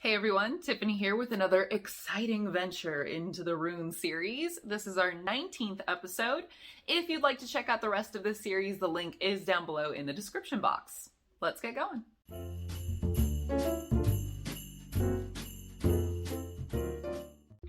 Hey everyone, Tiffany here with another exciting venture into the Rune series. This is our 19th episode. If you'd like to check out the rest of this series, the link is down below in the description box. Let's get going.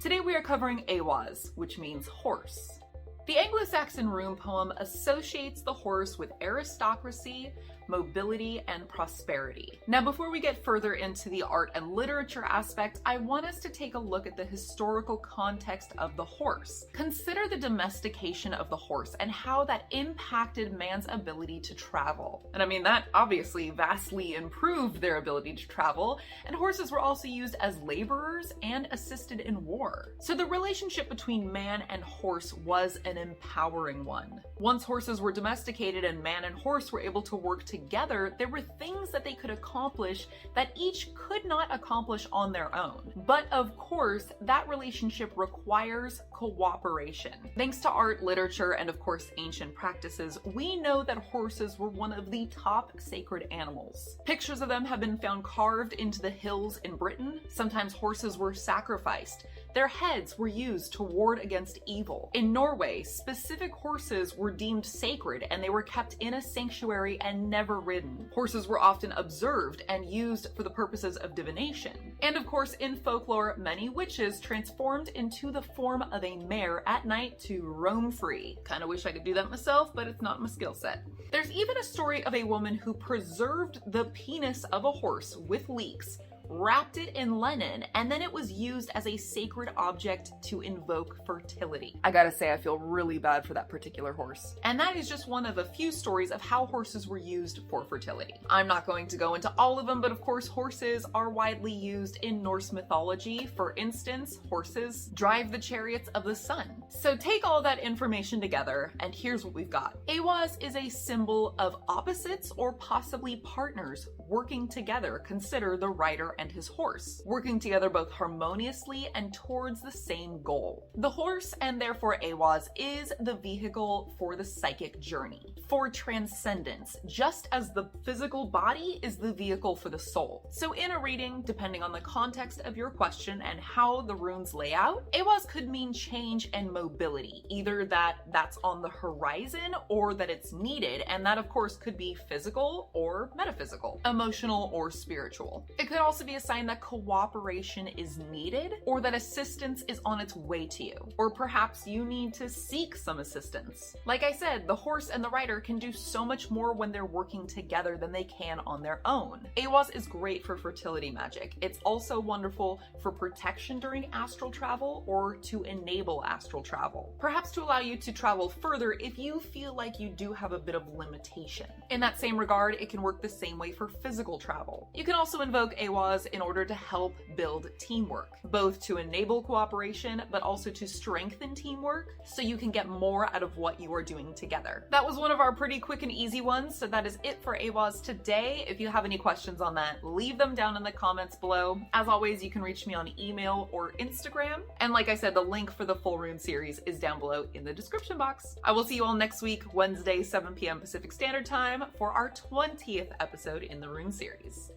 Today we are covering Ehwaz, which means horse. The Anglo-Saxon rune poem associates the horse with aristocracy, mobility, and prosperity. Now, before we get further into the art and literature aspect, I want us to take a look at the historical context of the horse. Consider the domestication of the horse and how that impacted man's ability to travel. And I mean, that obviously vastly improved their ability to travel, and horses were also used as laborers and assisted in war. So the relationship between man and horse was an empowering one. Once horses were domesticated and man and horse were able to work together, there were things that they could accomplish that each could not accomplish on their own. But of course, that relationship requires cooperation. Thanks to art, literature, and of course ancient practices, we know that horses were one of the top sacred animals. Pictures of them have been found carved into the hills in Britain. Sometimes horses were sacrificed. Their heads were used to ward against evil. In Norway, specific horses were deemed sacred and they were kept in a sanctuary and never ridden. Horses were often observed and used for the purposes of divination. And of course, in folklore, many witches transformed into the form of a mare at night to roam free. Kinda wish I could do that myself, but it's not my skill set. There's even a story of a woman who preserved the penis of a horse with leeks, wrapped it in linen, and then it was used as a sacred object to invoke fertility. I gotta say, I feel really bad for that particular horse. And that is just one of a few stories of how horses were used for fertility. I'm not going to go into all of them, but of course horses are widely used in Norse mythology. For instance, horses drive the chariots of the sun. So take all that information together, and here's what we've got. Ehwaz is a symbol of opposites or possibly partners working together. Consider the rider and his horse, working together both harmoniously and towards the same goal. The horse, and therefore Ehwaz, is the vehicle for the psychic journey, for transcendence, just as the physical body is the vehicle for the soul. So in a reading, depending on the context of your question and how the runes lay out, Ehwaz could mean change and mobility, either that's on the horizon or that it's needed, and that of course could be physical or metaphysical, emotional or spiritual. It could also be a sign that cooperation is needed, or that assistance is on its way to you, or perhaps you need to seek some assistance. Like I said, the horse and the rider can do so much more when they're working together than they can on their own. Ehwaz is great for fertility magic. It's also wonderful for protection during astral travel or to enable astral travel. Perhaps to allow you to travel further if you feel like you do have a bit of limitation. In that same regard, it can work the same way for physical travel. You can also invoke Ehwaz in order to help build teamwork, both to enable cooperation, but also to strengthen teamwork so you can get more out of what you are doing together. That was one of our pretty quick and easy ones, so that is it for Ehwaz today. If you have any questions on that, leave them down in the comments below. As always, you can reach me on email or Instagram. And like I said, the link for the full rune series is down below in the description box. I will see you all next week, Wednesday, 7 p.m. Pacific Standard Time, for our 20th episode in the rune series.